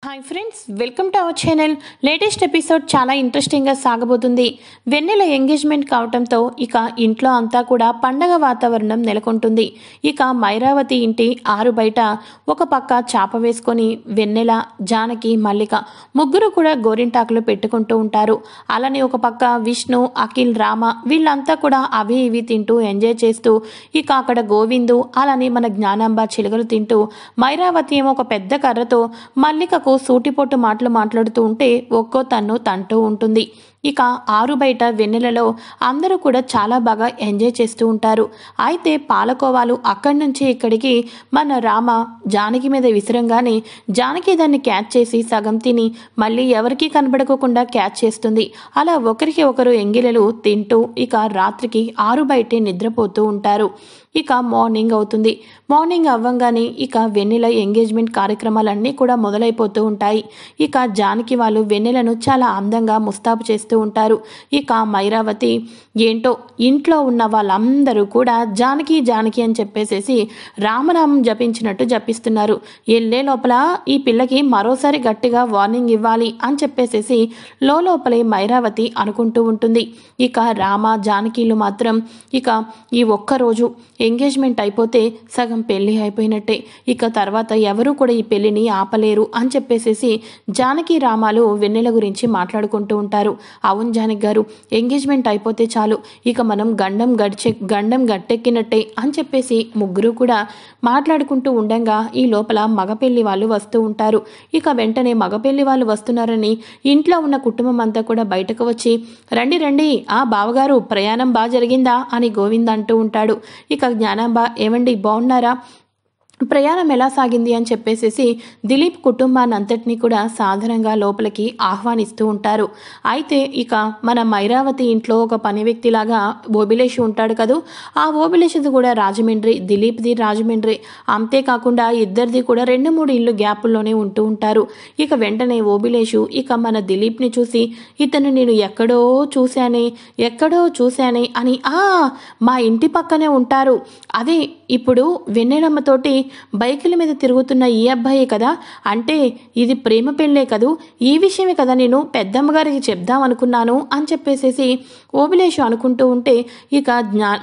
Hi friends, welcome to our channel. Latest episode చాలా ఇంట్రెస్టింగ్గా సాగబోతుంది. వెన్నెల engagement కావడంతో ఇక ఇంట్లో అంతా కూడా పండగ వాతావరణం నెలకొంటుంది. ఇక మైరావతి ఇంటి ఆరు బయట ఒక పక్క చాప వేసుకొని వెన్నెల, జానకి, మల్లిక ముగ్గురు కూడా గోరింటాకులు పెట్టుకుంటూ ఉంటారు. అలానే ఒక పక్క విష్ణు, అఖిల్, రామ వీళ్ళంతా కూడా అవి ఇవి తింటూ ఎంజాయ్ చేస్తూ ఇక అక్కడ గోవిందు అలానే మన జ్ఞానాంబ చిలుకలు తింటూ మైరావతి ఏమో ఒక పెద్ద కర్రతో మల్లికకు సూటిపోటు మాటలు మాట్లాడుతూ ఉంటే ఒక్కో తన్ను తంటూ ఉంటుంది. ఇక ఆరు బయట వెన్నెలలో అందరూ కూడా చాలా బాగా ఎంజాయ్ చేస్తూ ఉంటారు. అయితే పాలకోవాలు అక్కడి నుంచి ఇక్కడికి మన రామ జానకి మీద విసిరంగానే జానకి దాన్ని క్యాచ్ చేసి సగం తిని మళ్ళీ ఎవరికీ కనబడకుండా క్యాచ్ చేస్తుంది. అలా ఒకరికి ఒకరు ఎంగిలలు తింటూ ఇక రాత్రికి ఆరు బయటే నిద్రపోతూ ఉంటారు. ఇక మార్నింగ్ అవుతుంది. మార్నింగ్ అవ్వంగానే ఇక వెన్నెల ఎంగేజ్మెంట్ కార్యక్రమాలన్నీ కూడా మొదలైపోతూ ఉంటాయి. ఇక జానకి వాళ్ళు వెన్నెలను చాలా అందంగా ముస్తాబు చేస్తూ ఉంటారు. ఇక మైరావతి ఏంటో ఇంట్లో ఉన్న వాళ్ళందరూ కూడా జానకి జానకి అని చెప్పేసేసి రామనామం జపించినట్టు జపిస్తున్నారు. వెళ్ళే లోపల ఈ పిల్లకి మరోసారి గట్టిగా వార్నింగ్ ఇవ్వాలి అని చెప్పేసేసి లోపలే మైరావతి అనుకుంటూ ఉంటుంది. ఇక రామ జానకిలు మాత్రం ఇక ఈ ఒక్కరోజు ఎంగేజ్మెంట్ అయిపోతే సగం పెళ్లి అయిపోయినట్టే, ఇక తర్వాత ఎవరూ కూడా ఈ పెళ్లిని ఆపలేరు అని చెప్పేసేసి జానకి రామాలు వెన్నెల గురించి మాట్లాడుకుంటూ ఉంటారు. అవును జానకి గారు, ఎంగేజ్మెంట్ అయిపోతే చాలు, ఇక మనం గండం గట్టెక్కినట్టే అని చెప్పేసి ముగ్గురు కూడా మాట్లాడుకుంటూ ఉండంగా ఈ లోపల మగపెళ్లి వాళ్ళు వస్తూ ఉంటారు. ఇక వెంటనే మగపెళ్లి వాళ్ళు వస్తున్నారని ఇంట్లో ఉన్న కుటుంబం అంతా కూడా బయటకు వచ్చి రండి రండి, ఆ బావగారు ప్రయాణం బాగా జరిగిందా అని గోవింద్ అంటూ ఉంటాడు. ఇక జ్ఞానాంబ ఏమండి బాగున్నారా, ప్రయాణం ఎలా సాగింది అని చెప్పేసేసి దిలీప్ కుటుంబాన్ని అంతటినీ కూడా సాధారణంగా లోపలికి ఆహ్వానిస్తూ ఉంటారు. అయితే ఇక మన మైరావతి ఇంట్లో ఒక పని వ్యక్తిలాగా ఓబిలేష్ ఉంటాడు కదూ, ఆ ఓబిలేష్ది కూడా రాజమండ్రి, దిలీప్ది రాజమండ్రి, అంతేకాకుండా ఇద్దరిది కూడా 2-3 ఇళ్ళు గ్యాపుల్లోనే ఉంటూ ఉంటారు. ఇక వెంటనే ఓబిలేషు ఇక మన దిలీప్ని చూసి ఇతను నేను ఎక్కడో చూశానే అని మా ఇంటి పక్కనే ఉంటారు, అదే ఇప్పుడు వెన్నెలమ్మతోటి బైకుల మీద తిరుగుతున్న ఈ అబ్బాయే కదా, అంటే ఇది ప్రేమ పెళ్ళే కదూ, ఈ విషయమే కదా నేను పెద్దమ్మగారికి చెప్దాం అనుకున్నాను అని చెప్పేసేసి ఓబిలేషు అనుకుంటూ ఉంటే ఇక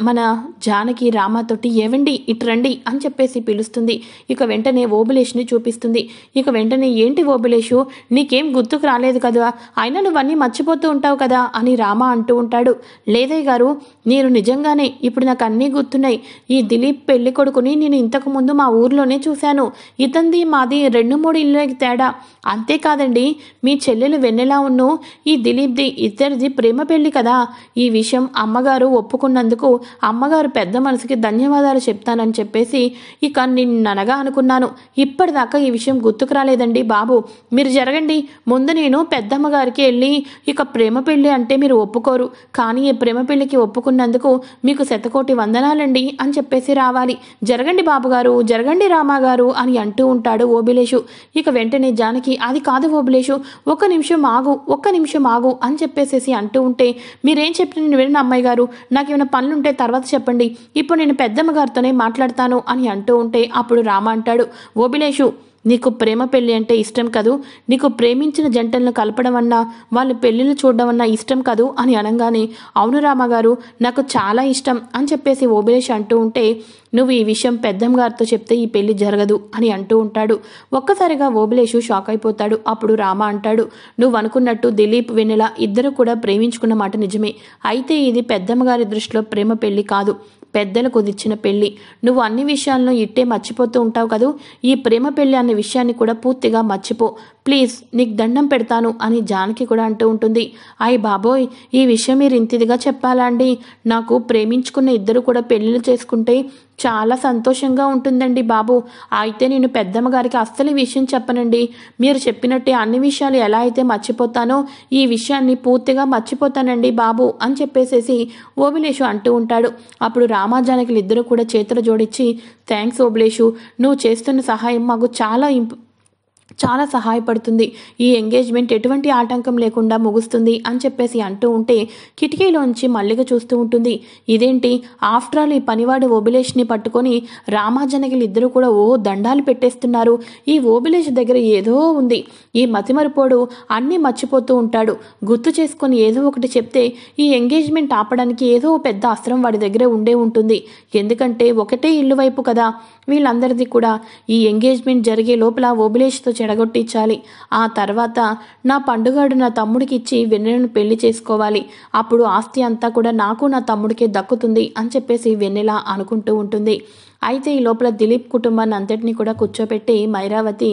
మన జానకి రామతోటి ఏవండి ఇటు రండి అని చెప్పేసి పిలుస్తుంది. ఇక వెంటనే ఓబిలేషుని చూపిస్తుంది. ఇక వెంటనే ఏంటి ఓబిలేషు, నీకేం గుర్తుకు రాలేదు కదా, అయినా నువ్వన్నీ మర్చిపోతూ ఉంటావు కదా అని రామ అంటూ ఉంటాడు. లేదయ్య గారు, నేను నిజంగానే ఇప్పుడు నాకు అన్నీ గుర్తున్నాయి. ఈ దిలీప్ పెళ్లి కొడుకుని నేను ఇంతకు ముందు మా ఊర్లోనే చూశాను, ఇతంది మాది 2-3 ఇళ్ళకి తేడా, అంతేకాదండి మీ చెల్లెలు వెన్నెలా ఉన్ను ఈ దిలీప్ది ఇద్దరిది ప్రేమ పెళ్లి కదా, ఈ విషయం అమ్మగారు ఒప్పుకున్నందుకు అమ్మగారు పెద్ద మనసుకి ధన్యవాదాలు చెప్తానని చెప్పేసి ఇక నిన్ననగా అనుకున్నాను, ఇప్పటిదాకా ఈ విషయం గుర్తుకు రాలేదండి బాబు, మీరు జరగండి, ముందు నేను పెద్దమ్మగారికి వెళ్ళి ఇక ప్రేమ పెళ్లి అంటే మీరు ఒప్పుకోరు, కానీ ఈ ప్రేమ పెళ్లికి ఒప్పుకున్నందుకు మీకు శతకోటి వందనాలండి అని చెప్పేసి రావాలి, జరగండి బాబుగారు, జరగండి రామాగారు అని అంటూ ఉంటాడు ఓబిలేషు. ఇక వెంటనే జానకి అది కాదు ఓబిలేషు, ఒక్క నిమిషం ఆగు అని చెప్పేసేసి అంటూ ఉంటే మీరేం చెప్పిన నేను విన్న అమ్మాయి గారు, నాకేమైనా పనులుంటే తర్వాత చెప్పండి, ఇప్పుడు నేను పెద్దమ్మ గారితోనే మాట్లాడతాను అని అంటూ ఉంటే అప్పుడు రామ అంటాడు, ఓబిలేషు నీకు ప్రేమ పెళ్లి అంటే ఇష్టం కదూ, నీకు ప్రేమించిన జంటలను కలపడం అన్నా వాళ్ళు పెళ్లిళ్ళు చూడడం అన్నా ఇష్టం కదూ అని అనగానే అవును రామగారు నాకు చాలా ఇష్టం అని చెప్పేసి ఓబిలేష్ అంటూ ఉంటే నువ్వు ఈ విషయం పెద్దమ్మ గారితో చెప్తే ఈ పెళ్లి జరగదు అని అంటూ ఉంటాడు. ఒక్కసారిగా ఓబిలేషు షాక్ అయిపోతాడు. అప్పుడు రామ అంటాడు, నువ్వు అనుకున్నట్టు దిలీప్ వెన్నెల ఇద్దరు కూడా ప్రేమించుకున్న మాట నిజమే, అయితే ఇది పెద్దమ్మ గారి దృష్టిలో ప్రేమ పెళ్లి కాదు, పెద్దలు కుదిర్చిన పెళ్లి, నువ్వు అన్ని విషయాలను ఇట్టే మర్చిపోతూ ఉంటావు కదూ, ఈ ప్రేమ పెళ్లి అనే విషయాన్ని కూడా పూర్తిగా మర్చిపో ప్లీజ్, నీకు దండం పెడతాను అని జానకి కూడా అంటూ ఉంటుంది. అయ్ బాబోయ్, ఈ విషయం మీరు ఇంతిదిగా చెప్పాలా అండి, నాకు ప్రేమించుకున్న ఇద్దరు కూడా పెళ్లిళ్ళు చేసుకుంటే చాలా సంతోషంగా ఉంటుందండి బాబు, అయితే నేను పెద్దమ్మ గారికి అస్సలు ఈ విషయం చెప్పనండి, మీరు చెప్పినట్టే అన్ని విషయాలు ఎలా అయితే మర్చిపోతానో ఈ విషయాన్ని పూర్తిగా మర్చిపోతానండి బాబు అని చెప్పేసేసి ఓబిలేషు అంటూ ఉంటాడు. అప్పుడు రామాజానకిలు ఇద్దరు కూడా చేతులు జోడించి థ్యాంక్స్ ఓబిలేషు, నువ్వు చేస్తున్న సహాయం మాకు చాలా సహాయపడుతుంది. ఈ ఎంగేజ్మెంట్ ఎటువంటి ఆటంకం లేకుండా ముగుస్తుంది అని చెప్పేసి అంటూ ఉంటే కిటికీలోంచి మల్లిక చూస్తూ ఉంటుంది. ఇదేంటి, ఆఫ్టర్ ఆల్ ఈ పనివాడు ఓబిలేష్ని పట్టుకొని రామాజనగిలు ఇద్దరు కూడా దండాలు పెట్టేస్తున్నారు. ఈ ఓబిలేష్ దగ్గర ఏదో ఉంది. ఈ మతిమరుపోడు అన్నీ మర్చిపోతూ ఉంటాడు. గుర్తు చేసుకొని ఏదో ఒకటి చెప్తే ఈ ఎంగేజ్మెంట్ ఆపడానికి ఏదో పెద్ద అస్త్రం వాడి దగ్గర ఉండే ఉంటుంది. ఎందుకంటే ఒకటే ఇల్లు వైపు కదా వీళ్ళందరిది కూడా. ఈ ఎంగేజ్మెంట్ జరిగే లోపల ఓబిలేష్తో చెడగొట్టించాలి. ఆ తర్వాత నా పండుగాడు నా తమ్ముడికి ఇచ్చి వెన్నెలను పెళ్లి చేసుకోవాలి. అప్పుడు ఆస్తి అంతా కూడా నాకు నా తమ్ముడికే దక్కుతుంది అని చెప్పేసి వెన్నెల అనుకుంటూ ఉంటుంది. అయితే ఈ లోపల దిలీప్ కుటుంబాన్ని అంతటినీ కూడా కూర్చోపెట్టి మైరావతి,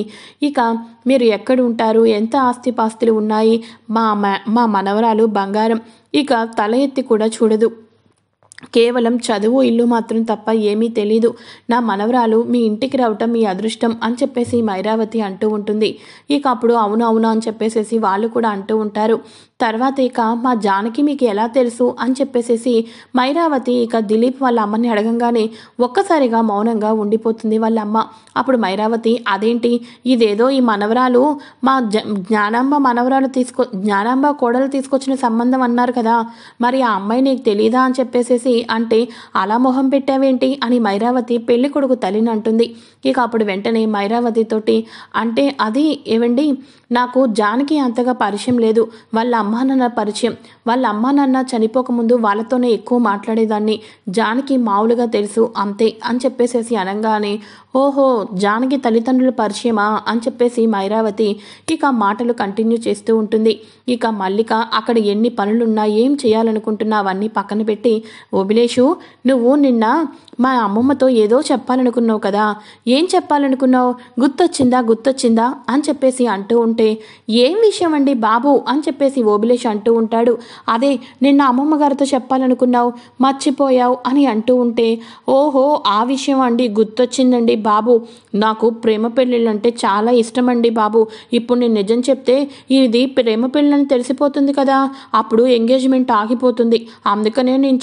ఇక మీరు ఎక్కడ ఉంటారు, ఎంత ఆస్తిపాస్తులు ఉన్నాయి, మా మనవరాలు బంగారం, ఇక తల ఎత్తి కూడా చూడదు. కేవలం చదువు ఇల్లు మాత్రం తప్ప ఏమీ తెలీదు. నా మనవరాలు మీ ఇంటికి రావటం మీ అదృష్టం అని చెప్పేసి మైరావతి అంటూ ఉంటుంది. ఇక అప్పుడు అవును అవును అని చెప్పేసేసి వాళ్ళు కూడా అంటూ ఉంటారు. తర్వాత ఇక మా జానకి మీకు ఎలా తెలుసు అని చెప్పేసేసి మైరావతి ఇక దిలీప్ వాళ్ళ అమ్మని అడగంగానే ఒక్కసారిగా మౌనంగా ఉండిపోతుంది వాళ్ళ అమ్మ. అప్పుడు మైరావతి, అదేంటి, ఇదేదో ఈ మనవరాలు మా జ్ఞానాంబ కోడలు తీసుకొచ్చిన సంబంధం అన్నారు కదా, మరి ఆ అమ్మాయి నీకు తెలీదా అని చెప్పేసేసి అంటే అలా మొహం పెట్టావేంటి అని మైరావతి పెళ్లి కొడుకు తల్లిని అంటుంది. ఇక అప్పుడు వెంటనే మైరావతి తోటి, అంటే అది ఏవండి, నాకు జానకి అంతగా పరిచయం లేదు, వాళ్ళ అమ్మా నాన్న పరిచయం. వాళ్ళ అమ్మా నాన్న చనిపోకముందు వాళ్ళతోనే ఎక్కువ మాట్లాడేదాన్ని. జానకి మామూలుగా తెలుసు అంతే అని చెప్పేసేసి అనగానే ఓహో జానకి తల్లిదండ్రుల పరిచయమా అని చెప్పేసి మైరావతి ఇక మాటలు కంటిన్యూ చేస్తూ ఉంటుంది. ఇక మల్లిక అక్కడ ఎన్ని పనులున్నా ఏం చేయాలనుకుంటున్నా అవన్నీ పక్కన పెట్టి, ఓబిలేషు నువ్వు నిన్న మా అమ్మమ్మతో ఏదో చెప్పాలనుకున్నావు కదా, ఏం చెప్పాలనుకున్నావు, గుర్తొచ్చిందా అని చెప్పేసి అంటూ ఉంటే, ఏం విషయం అండి బాబు అని చెప్పేసి ఓబిలేష్ అంటూ ఉంటాడు. అదే నిన్న అమ్మమ్మ గారితో చెప్పాలనుకున్నావు మర్చిపోయావు అని అంటూ ఉంటే, ఓహో ఆ విషయం అండి, గుర్తొచ్చిందండి బాబు, నాకు ప్రేమ పెళ్ళిళ్ళంటే చాలా ఇష్టం అండి బాబు. ఇప్పుడు నేను నిజం చెప్తే ఇది ప్రేమ పెళ్ళని తెలిసిపోతుంది కదా, అప్పుడు ఎంగేజ్మెంట్ ఆగిపోతుంది. అందుకనే నేను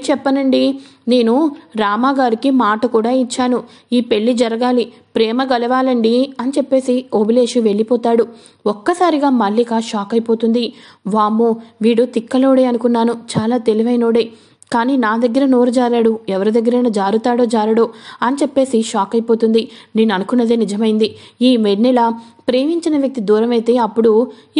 చెప్పనండి. నేను రామాగారికి మాట కూడా ఇచ్చాను, ఈ పెళ్లి జరగాలి, ప్రేమ గెలవాలండి అని చెప్పేసి ఓబిలేషు వెళ్ళిపోతాడు. ఒక్కసారిగా మల్లిక షాక్ అయిపోతుంది. వామ్మో వీడు తిక్కలోడే అనుకున్నాను, చాలా తెలివైనోడే, కానీ నా దగ్గర నోరు జారాడు, ఎవరి దగ్గరైనా జారుతాడో జారడో అని చెప్పేసి షాక్ అయిపోతుంది. నేను అనుకున్నదే నిజమైంది. ఈ వెన్నెల ప్రేమించిన వ్యక్తి దూరమైతే అప్పుడు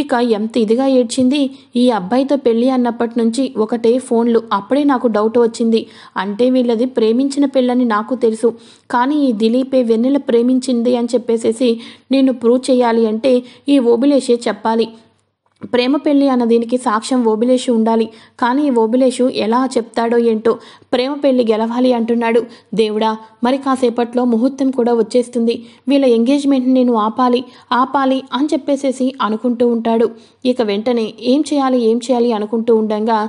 ఇక ఎంత ఇదిగా ఏడ్చింది. ఈ అబ్బాయితో పెళ్ళి అన్నప్పటి నుంచి ఒకటే ఫోన్లు. అప్పుడే నాకు డౌట్ వచ్చింది, అంటే వీళ్ళది ప్రేమించిన పెళ్ళని నాకు తెలుసు, కానీ ఈ దిలీపే వెన్నెల ప్రేమించింది అని చెప్పేసేసి నేను ప్రూవ్ చేయాలి అంటే ఈ ఓబిలేషే చెప్పాలి. ప్రేమ పెళ్లి అన్న దీనికి సాక్ష్యం ఓబిలేషు ఉండాలి. కానీ ఈ ఓబిలేషు ఎలా చెప్తాడో ఏంటో, ప్రేమ పెళ్లి గెలవాలి అంటున్నాడు. దేవుడా, మరి కాసేపట్లో ముహూర్తం కూడా వచ్చేస్తుంది, వీళ్ళ ఎంగేజ్మెంట్ని నేను ఆపాలి అని చెప్పేసేసి అనుకుంటూ ఉంటాడు. ఇక వెంటనే ఏం చేయాలి అనుకుంటూ ఉండగా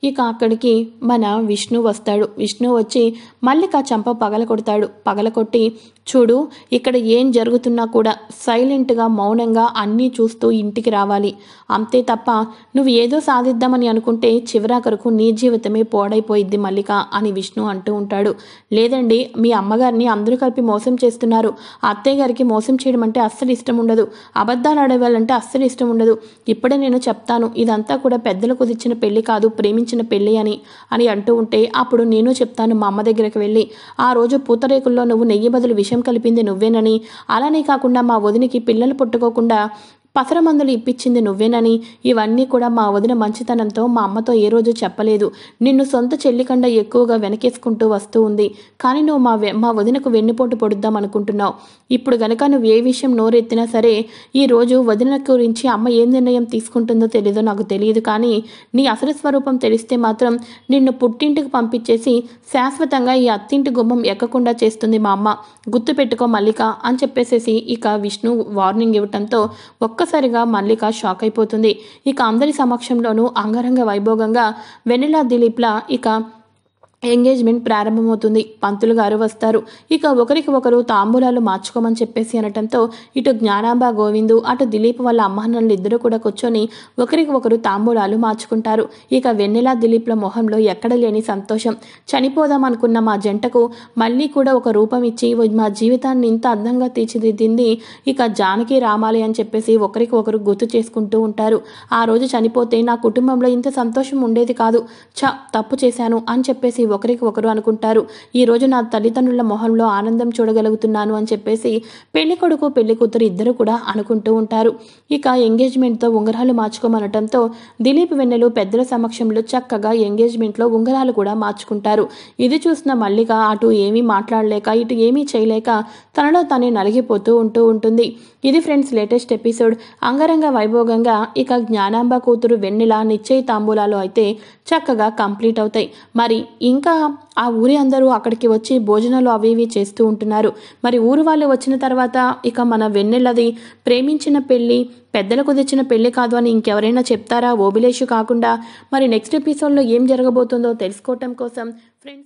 ఇక అక్కడికి మన విష్ణు వస్తాడు. విష్ణు వచ్చి మల్లిక చంప పగలకొట్టి, చూడు ఇక్కడ ఏం జరుగుతున్నా కూడా సైలెంట్గా మౌనంగా అన్నీ చూస్తూ ఇంటికి రావాలి, అంతే తప్ప నువ్వు ఏదో సాధిద్దామని అనుకుంటే చివరాఖరకు నీ జీవితమే పోడైపోయిద్ది మల్లిక అని విష్ణు అంటూ ఉంటాడు. లేదండి, మీ అమ్మగారిని అందరూ కలిపి మోసం చేస్తున్నారు, అత్తయ్య గారికి మోసం చేయడం అంటే అస్సలు ఇష్టం ఉండదు, అబద్ధాలు ఆడేవాళ్ళంటే అస్సలు ఇష్టం ఉండదు. ఇప్పుడే నేను చెప్తాను, ఇదంతా కూడా పెద్దలకు కుదిర్చిన పెళ్లి కాదు, ప్రేమించిన పెళ్లి అని అంటూ ఉంటే, అప్పుడు నేను చెప్తాను మా అమ్మ దగ్గరకు వెళ్ళి, ఆ రోజు పూతరేకుల్లో నువ్వు నెయ్యి బదులు విషం కలిపింది నువ్వేనని, అలానే కాకుండా మా వదినికి పిల్లలు పుట్టుకోకుండా పసరమందులు ఇప్పించింది నువ్వేనని, ఇవన్నీ కూడా మా వదిన మంచితనంతో మా అమ్మతో ఏ రోజు చెప్పలేదు. నిన్ను సొంత చెల్లి కంటే ఎక్కువగా వెనకేసుకుంటూ వస్తూ ఉంది, కానీ నువ్వు మా వదినకు వెన్నుపోటు పొడుద్దాం అనుకుంటున్నావు. ఇప్పుడు గనక నువ్వు ఏ విషయం నోరెత్తినా సరే, ఈ రోజు వదిన గురించి అమ్మ ఏం నిర్ణయం తీసుకుంటుందో తెలీదో నాకు తెలియదు, కానీ నీ అసలు స్వరూపం తెలిస్తే మాత్రం నిన్ను పుట్టింటికి పంపించేసి శాశ్వతంగా ఈ అత్తింటి గుమ్మం ఎక్కకుండా చేస్తుంది మా అమ్మ, గుర్తుపెట్టుకో మల్లిక అని చెప్పేసేసి ఇక విష్ణు వార్నింగ్ ఇవ్వటంతో ఒక్కసారిగా మల్లిక షాక్ అయిపోతుంది. ఇక అందరి సమక్షంలోనూ అంగరంగ వైభోగంగా వెన్నెల దిలీప్ల ఇక ఎంగేజ్మెంట్ ప్రారంభమవుతుంది. పంతులు గారు వస్తారు. ఇక ఒకరికి ఒకరు తాంబూలాలు మార్చుకోమని చెప్పేసి అనటంతో ఇటు జ్ఞానాంబ గోవిందు, అటు దిలీప్ వాళ్ళ అమ్మానాన్నలు ఇద్దరు కూడా కూర్చొని ఒకరికి ఒకరు తాంబూలాలు మార్చుకుంటారు. ఇక వెన్నెల దిలీప్ల మొహంలో ఎక్కడ లేని సంతోషం. చనిపోదాం అనుకున్న మా జంటకు మళ్ళీ కూడా ఒక రూపం ఇచ్చి మా జీవితాన్ని ఇంత అందంగా తీర్చిదిద్దింది ఇక జానకి రామాలి అని చెప్పేసి ఒకరికి ఒకరు గుర్తు చేసుకుంటూ ఉంటారు. ఆ రోజు చనిపోతే నా కుటుంబంలో ఇంత సంతోషం ఉండేది కాదు. తప్పు చేశాను అని చెప్పేసి ఒకరికి ఒకరు అనుకుంటారు. ఈ రోజు నా తల్లిదండ్రుల మొహంలో ఆనందం చూడగలుగుతున్నాను అని చెప్పేసి పెళ్లి కొడుకు పెళ్లి కూతురు ఇద్దరు కూడా అనుకుంటూ ఉంటారు. ఇక ఎంగేజ్మెంట్తో ఉంగరాలు మార్చుకోమనటంతో దిలీప్ వెన్నెలు పెద్దల సమక్షంలో చక్కగా ఎంగేజ్మెంట్లో ఉంగరాలు కూడా మార్చుకుంటారు. ఇది చూసిన మల్లిక అటు ఏమీ మాట్లాడలేక ఇటు ఏమీ చేయలేక తనలో తనే నలిగిపోతూ ఉంటుంది. ఇది ఫ్రెండ్స్ లేటెస్ట్ ఎపిసోడ్. అంగరంగ వైభోగంగా ఇక జ్ఞానాంబ కూతురు వెన్నెల నిశ్చయ తాంబూలాలు అయితే చక్కగా కంప్లీట్ అవుతాయి. మరి ఇంకా ఆ ఊరి అందరూ అక్కడికి వచ్చి భోజనాలు అవి ఇవి చేస్తూ ఉంటున్నారు. మరి ఊరు వాళ్ళు వచ్చిన తర్వాత ఇక మన వెన్నెలది ప్రేమించిన పెళ్లి, పెద్దలకు తెచ్చిన పెళ్లి కాదు అని ఇంకెవరైనా చెప్తారా ఓబిలేషు కాకుండా? మరి నెక్స్ట్ ఎపిసోడ్లో ఏం జరగబోతుందో తెలుసుకోవటం కోసం ఫ్రెండ్స్